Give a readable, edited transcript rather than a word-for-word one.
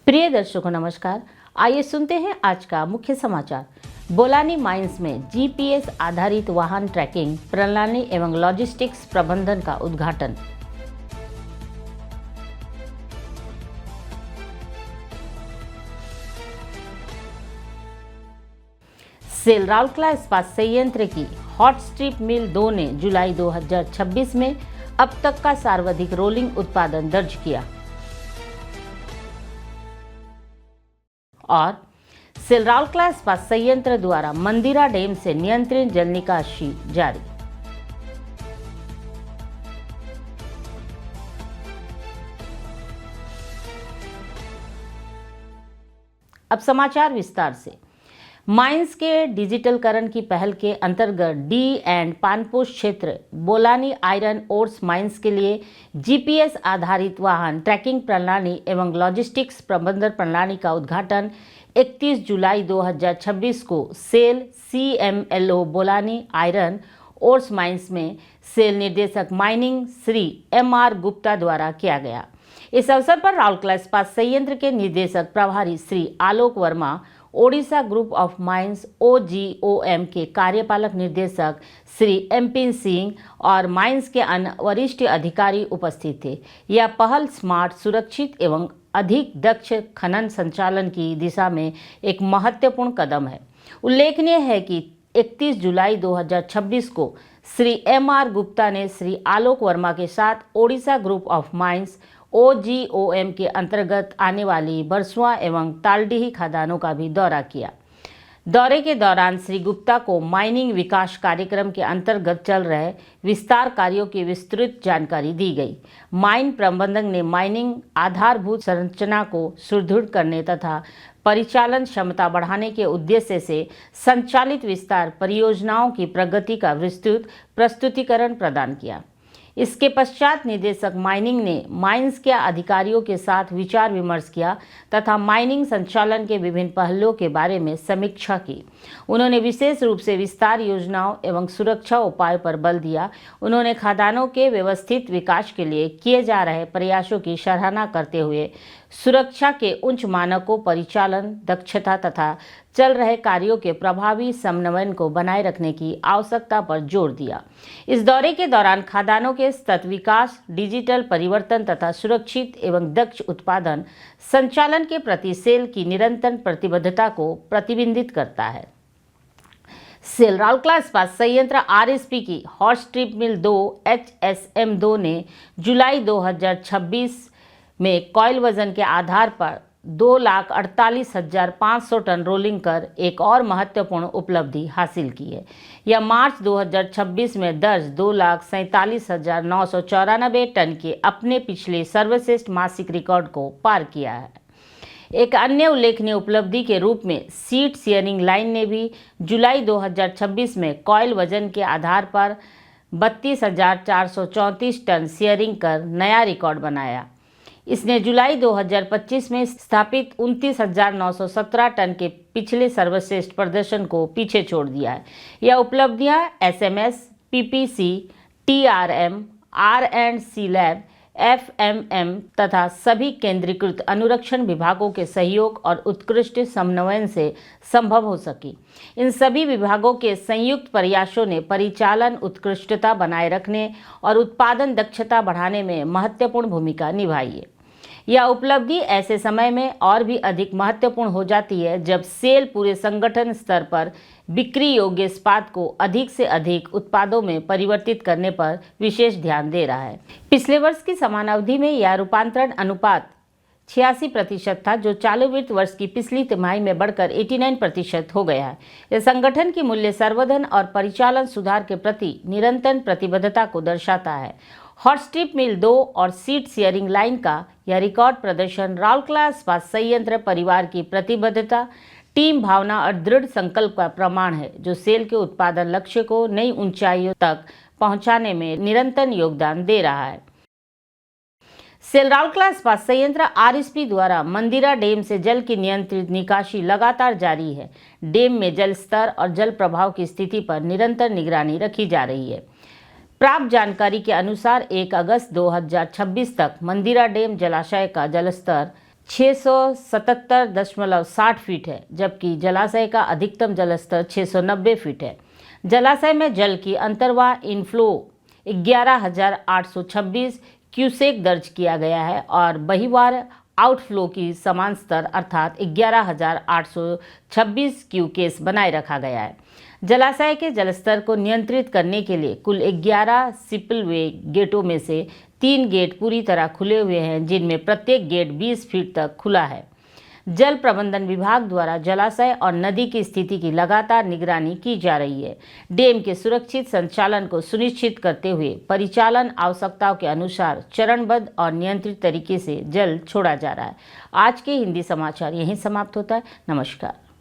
प्रिय दर्शकों नमस्कार। आइए सुनते हैं आज का मुख्य समाचार। बोलानी माइंस में जीपीएस आधारित वाहन ट्रैकिंग प्रणाली एवं लॉजिस्टिक्स प्रबंधन का उद्घाटन। सेल राउरकेला इस्पात संयंत्र की हॉट स्ट्रिप मिल 2 ने जुलाई 2026 में अब तक का सर्वाधिक रोलिंग उत्पादन दर्ज किया। और सेल राउरकेला इस्पात संयंत्र द्वारा मंदिरा डैम से नियंत्रित जल निकासी जारी। अब समाचार विस्तार से। माइंस के डिजिटलकरण की पहल के अंतर्गत डी एंड पानपोस्ट क्षेत्र बोलानी आयरन ओर्स माइंस के लिए जीपीएस आधारित वाहन ट्रैकिंग प्रणाली एवं लॉजिस्टिक्स प्रबंधन प्रणाली का उद्घाटन 31 जुलाई 2026 को SAIL CMLO Bolani iron ores mines में सेल निर्देशक माइनिंग श्री MR गुप्ता द्वारा किया गया। इस अवसर पर राउरकेला इस्पात संयंत्र के निर्देशक प्रभारी Shri Alok Verma, Odisha group of mines OGOM के कार्यपालक निर्देशक श्री MP सिंह और माइंस के अन्य वरिष्ठ अधिकारी उपस्थित थे। यह पहल स्मार्ट, सुरक्षित एवं अधिक दक्ष खनन संचालन की दिशा में एक महत्वपूर्ण कदम है। उल्लेखनीय है कि 31 जुलाई 2026 को श्री MR गुप्ता ने श्री आलोक वर्मा के साथ Odisha group of mines OGOM के अंतर्गत आने वाली बरसुआ एवं तालडीही खदानों का भी दौरा किया। दौरे के दौरान श्री गुप्ता को माइनिंग विकास कार्यक्रम के अंतर्गत चल रहे विस्तार कार्यों की विस्तृत जानकारी दी गई। माइन प्रबंधक ने माइनिंग आधारभूत संरचना को सुदृढ़ करने तथा परिचालन क्षमता बढ़ाने के उद्देश्य से संचालित विस्तार परियोजनाओं की प्रगति का विस्तृत प्रस्तुतिकरण प्रदान किया। इसके पश्चात निदेशक माइनिंग ने माइंस के अधिकारियों के साथ विचार विमर्श किया तथा माइनिंग संचालन के विभिन्न पहलुओं के बारे में समीक्षा की। उन्होंने विशेष रूप से विस्तार योजनाओं एवं सुरक्षा उपायों पर बल दिया। उन्होंने खदानों के व्यवस्थित विकास के लिए किए जा रहे प्रयासों की सराहना करते हुए सुरक्षा के उच्च मानकों, परिचालन दक्षता तथा चल रहे कार्यों के प्रभावी समन्वय को बनाए रखने की आवश्यकता पर जोर दिया। इस दौरे के दौरान खदानों के सतत विकास, डिजिटल परिवर्तन तथा सुरक्षित एवं दक्ष उत्पादन संचालन के प्रति सेल की निरंतर प्रतिबद्धता को प्रतिबिंबित करता है। सेल राउरकेला इस्पात संयंत्र RSP की हॉट स्ट्रिप मिल 2 HSM2 ने जुलाई 2026 में कॉयल वजन के आधार पर 2,48,500 टन रोलिंग कर एक और महत्वपूर्ण उपलब्धि हासिल की है। यह मार्च 2026 में दर्ज 2,47,994 टन के अपने पिछले सर्वश्रेष्ठ मासिक रिकॉर्ड को पार किया है। एक अन्य उल्लेखनीय उपलब्धि के रूप में सीट शेयरिंग लाइन ने भी जुलाई 2026 में कॉयल वजन के आधार पर 32,434 टन शेयरिंग कर नया रिकॉर्ड बनाया। इसने जुलाई 2025 में स्थापित 29,917 टन के पिछले सर्वश्रेष्ठ प्रदर्शन को पीछे छोड़ दिया है। यह उपलब्धियां SMS, PPC, TRM, R&C lab, FMM तथा सभी केंद्रीकृत अनुरक्षण विभागों के सहयोग और उत्कृष्ट समन्वय से संभव हो सकी। इन सभी विभागों के संयुक्त प्रयासों ने परिचालन उत्कृष्टता बनाए रखने और उत्पादन दक्षता बढ़ाने में महत्वपूर्ण भूमिका निभाई है। यह उपलब्धि ऐसे समय में और भी अधिक महत्वपूर्ण हो जाती है जब सेल पूरे संगठन स्तर पर बिक्री योग्य इस्पात को अधिक से अधिक उत्पादों में परिवर्तित करने पर विशेष ध्यान दे रहा है। पिछले वर्ष की समान अवधि में यह रूपांतरण अनुपात 86% था, जो चालू वित्त वर्ष की पिछली तिमाही में बढ़कर 89% हो गया है। यह संगठन की मूल्य संवर्धन और परिचालन सुधार के प्रति निरंतर प्रतिबद्धता को दर्शाता है। हॉट स्ट्रिप मिल 2 और सीट शेयरिंग लाइन का यह रिकॉर्ड प्रदर्शन राउरकेला इस्पात संयंत्र परिवार की प्रतिबद्धता, टीम भावना और दृढ़ संकल्प का प्रमाण है, जो सेल के उत्पादन लक्ष्य को नई ऊंचाइयों तक पहुंचाने में निरंतर योगदान दे रहा है। सेल राउरकेला इस्पात संयंत्र RSP द्वारा मंदिरा डैम से जल की नियंत्रित निकासी लगातार जारी है। डैम में जल स्तर और जल प्रवाह की स्थिति पर निरंतर निगरानी रखी जा रही है। प्राप्त जानकारी के अनुसार 1 अगस्त 2026 तक मंदिरा डैम जलाशय का जलस्तर 677.60 फीट है, जबकि जलाशय का अधिकतम जलस्तर 690 फीट है। जलाशय में जल की अंतर्वाह इनफ्लो 11,826 क्यूसेक दर्ज किया गया है और बहिर्वाह आउटफ्लो की समान स्तर अर्थात 11,826 क्यूसेक बनाए रखा गया है। जलाशय के जलस्तर को नियंत्रित करने के लिए कुल 11 स्पिलवे गेटों में से 3 गेट पूरी तरह खुले हुए हैं, जिनमें प्रत्येक गेट 20 फीट तक खुला है। जल प्रबंधन विभाग द्वारा जलाशय और नदी की स्थिति की लगातार निगरानी की जा रही है। डैम के सुरक्षित संचालन को सुनिश्चित करते हुए परिचालन आवश्यकताओं के अनुसार चरणबद्ध और नियंत्रित तरीके से जल छोड़ा जा रहा है। आज के हिंदी समाचार यहीं समाप्त होता है। नमस्कार।